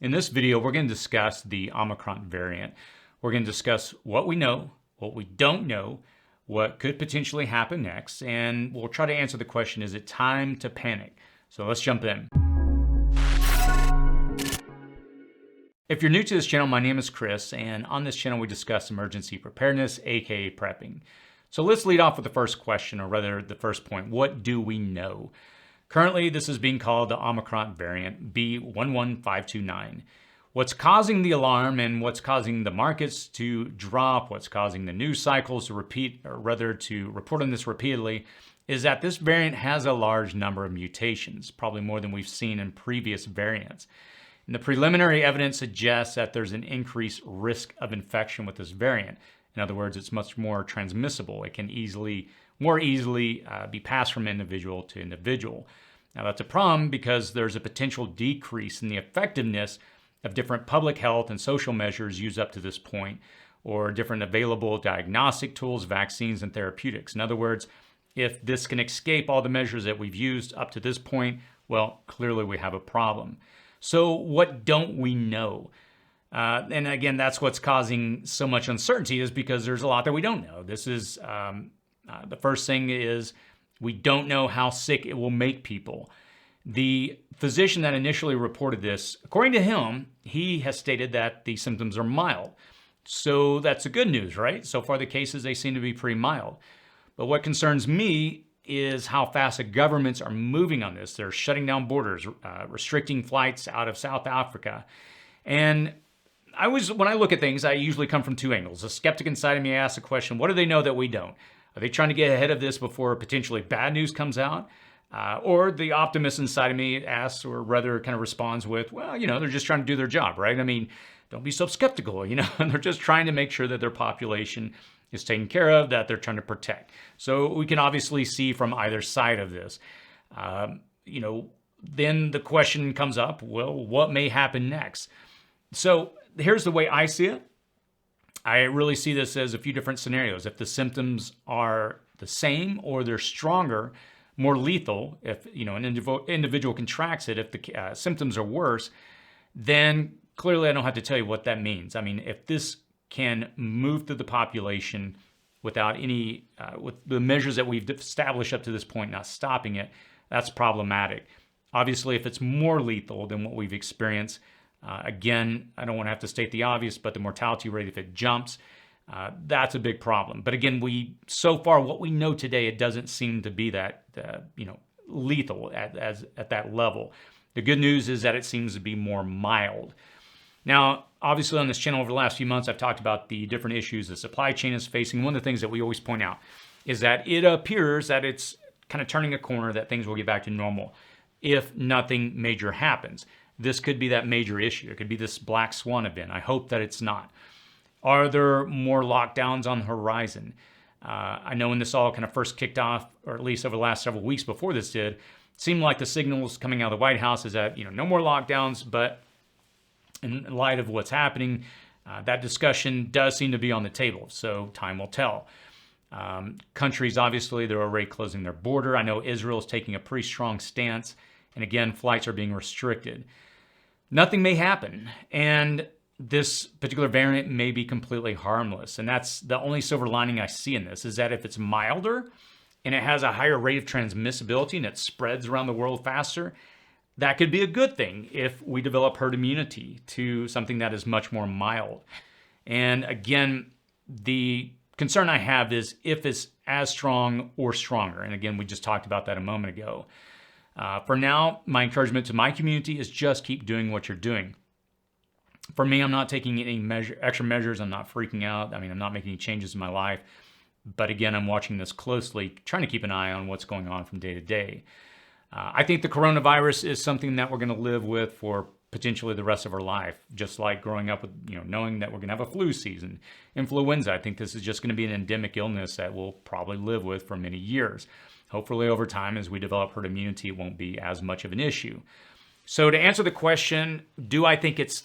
In this video, we're going to discuss the Omicron variant. We're going to discuss what we know, what we don't know, what could potentially happen next, and we'll try to answer the question, is it time to panic? So let's jump in. If you're new to this channel, my name is Chris, and on this channel we discuss emergency preparedness, aka prepping. So let's lead off with the first question, or rather the first point. What do we know? Currently, this is being called the Omicron variant, B11529. What's causing the alarm and what's causing the markets to drop, what's causing the news cycles to repeat, or rather to report on this repeatedly, is that this variant has a large number of mutations, probably more than we've seen in previous variants. And the preliminary evidence suggests that there's an increased risk of infection with this variant. In other words, it's much more transmissible. It can more easily be passed from individual to individual. Now that's a problem because there's a potential decrease in the effectiveness of different public health and social measures used up to this point, or different available diagnostic tools, vaccines, and therapeutics. In other words, if this can escape all the measures that we've used up to this point, well, clearly we have a problem. So what don't we know? And again, that's what's causing so much uncertainty, is because there's a lot that we don't know. This is the first thing is we don't know how sick it will make people. The physician that initially reported this, according to him, he has stated that the symptoms are mild. So that's the good news, right? So far the cases, they seem to be pretty mild. But what concerns me is how fast the governments are moving on this. They're shutting down borders, restricting flights out of South Africa. And when I look at things, I usually come from two angles. The skeptic inside of me asks the question, what do they know that we don't? Are they trying to get ahead of this before potentially bad news comes out? Or the optimist inside of me asks, or rather kind of responds with, well, they're just trying to do their job, right? I mean, don't be so skeptical, they're just trying to make sure that their population is taken care of, that they're trying to protect. So we can obviously see from either side of this. Then the question comes up, well, what may happen next? So here's the way I see it. I really see this as a few different scenarios. If the symptoms are the same or they're stronger, more lethal, if an individual contracts it, if the symptoms are worse, then clearly I don't have to tell you what that means. I mean, if this can move through the population without any, with the measures that we've established up to this point not stopping it, that's problematic. Obviously, if it's more lethal than what we've experienced, again, I don't want to have to state the obvious, but the mortality rate, if it jumps, that's a big problem. But again, so far, what we know today, it doesn't seem to be that, lethal at that level. The good news is that it seems to be more mild. Now, obviously on this channel over the last few months, I've talked about the different issues the supply chain is facing. One of the things that we always point out is that it appears that it's kind of turning a corner, that things will get back to normal if nothing major happens. This could be that major issue. It could be this black swan event. I hope that it's not. Are there more lockdowns on the horizon? I know when this all kind of first kicked off, or at least over the last several weeks before this did, it seemed like the signals coming out of the White House is that, no more lockdowns, but in light of what's happening, that discussion does seem to be on the table, so time will tell. Countries, obviously, they're already closing their border. I know Israel is taking a pretty strong stance, and again, flights are being restricted. Nothing may happen, and this particular variant may be completely harmless, and that's the only silver lining I see in this, is that if it's milder and it has a higher rate of transmissibility and it spreads around the world faster, that could be a good thing if we develop herd immunity to something that is much more mild. And again, the concern I have is if it's as strong or stronger. And again, we just talked about that a moment ago. For now, my encouragement to my community is just keep doing what you're doing. For me, I'm not taking any extra measures. I'm not freaking out. I mean, I'm not making any changes in my life. But again, I'm watching this closely, trying to keep an eye on what's going on from day to day. I think the coronavirus is something that we're going to live with for potentially the rest of our life, just like growing up with, knowing that we're going to have a flu season, influenza. I think this is just going to be an endemic illness that we'll probably live with for many years. Hopefully over time, as we develop herd immunity, it won't be as much of an issue. So to answer the question, do I think it's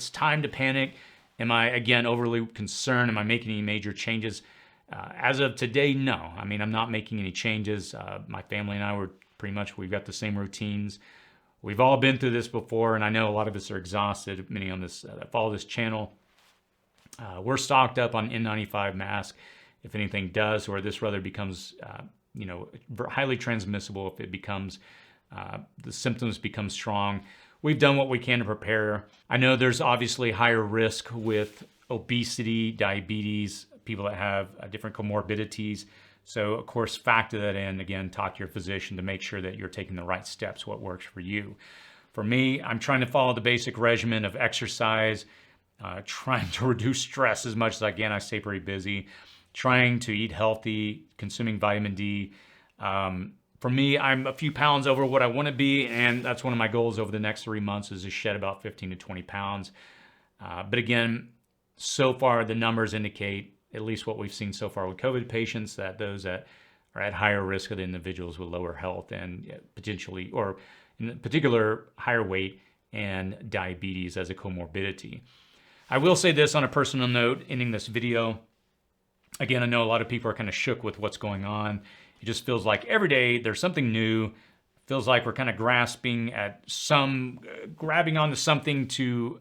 time to panic? Am I, again, overly concerned? Am I making any major changes? As of today, no. I mean, I'm not making any changes. My family and I we've got the same routines. We've all been through this before, and I know a lot of us are exhausted, many on this that follow this channel. We're stocked up on N95 masks. If anything does, or this rather becomes, highly transmissible, if it becomes, the symptoms become strong, we've done what we can to prepare. I know there's obviously higher risk with obesity, diabetes, people that have different comorbidities. So of course, factor that in. Again, talk to your physician to make sure that you're taking the right steps, what works for you. For me, I'm trying to follow the basic regimen of exercise, trying to reduce stress as much as I can. I stay pretty busy, trying to eat healthy, consuming vitamin D. For me, I'm a few pounds over what I want to be, and that's one of my goals over the next 3 months is to shed about 15 to 20 pounds. But again, so far the numbers indicate, at least what we've seen so far with COVID patients, that those that are at higher risk are the individuals with lower health and potentially, or in particular, higher weight and diabetes as a comorbidity. I will say this on a personal note, ending this video. Again, I know a lot of people are kind of shook with what's going on. It just feels like every day there's something new. Feels like we're kind of grabbing onto something to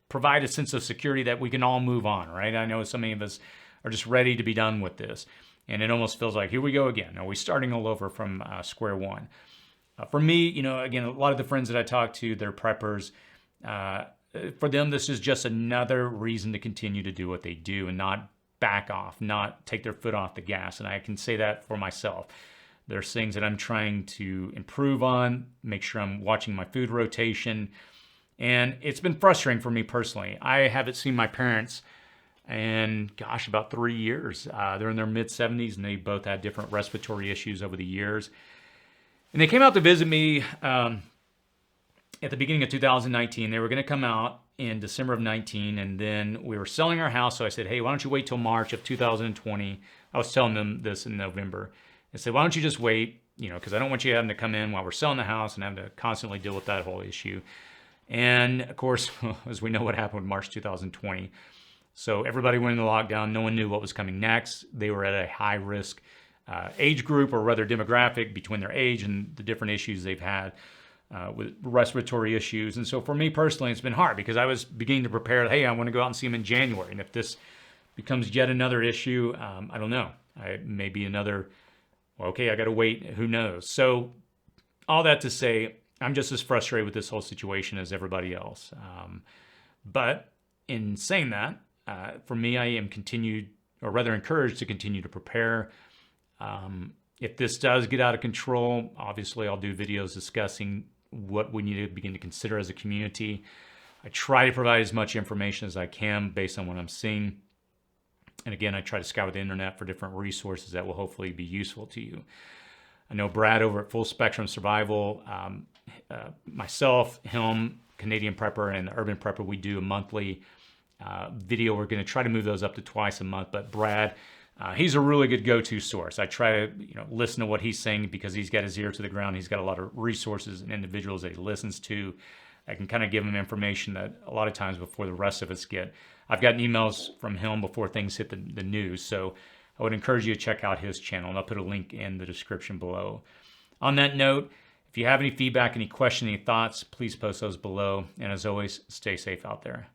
provide a sense of security that we can all move on, right? I know so many of us are just ready to be done with this. And it almost feels like, here we go again. Are we starting all over from square one? For me, again, a lot of the friends that I talk to, they're preppers. For them, this is just another reason to continue to do what they do and not back off, not take their foot off the gas. And I can say that for myself. There's things that I'm trying to improve on, make sure I'm watching my food rotation. And it's been frustrating for me personally. I haven't seen my parents in, about 3 years. They're in their mid-70s, and they both had different respiratory issues over the years. And they came out to visit me at the beginning of 2019. They were going to come out in December of 19, and then we were selling our house. So I said, hey, why don't you wait till March of 2020? I was telling them this in November. I said, why don't you just wait, because I don't want you having to come in while we're selling the house and having to constantly deal with that whole issue. And of course, as we know what happened with March 2020. So everybody went into lockdown. No one knew what was coming next. They were at a high risk age group, or rather demographic, between their age and the different issues they've had with respiratory issues. And so for me personally, it's been hard because I was beginning to prepare, hey, I want to go out and see them in January. And if this becomes yet another issue, I don't know. Maybe another, okay, I got to wait. Who knows? So all that to say, I'm just as frustrated with this whole situation as everybody else. But in saying that, for me, I am encouraged to continue to prepare. If this does get out of control, obviously I'll do videos discussing what we need to begin to consider as a community. I try to provide as much information as I can based on what I'm seeing. And again, I try to scour the internet for different resources that will hopefully be useful to you. I know Brad over at Full Spectrum Survival, myself, him, Canadian Prepper, and the Urban Prepper, we do a monthly video. We're going to try to move those up to twice a month. But Brad, he's a really good go-to source. I try to listen to what he's saying because he's got his ear to the ground. He's got a lot of resources and individuals that he listens to. I can kind of give him information that a lot of times before the rest of us get. I've gotten emails from him before things hit the news. So I would encourage you to check out his channel, and I'll put a link in the description below. On that note, if you have any feedback, any questions, any thoughts, please post those below. And as always, stay safe out there.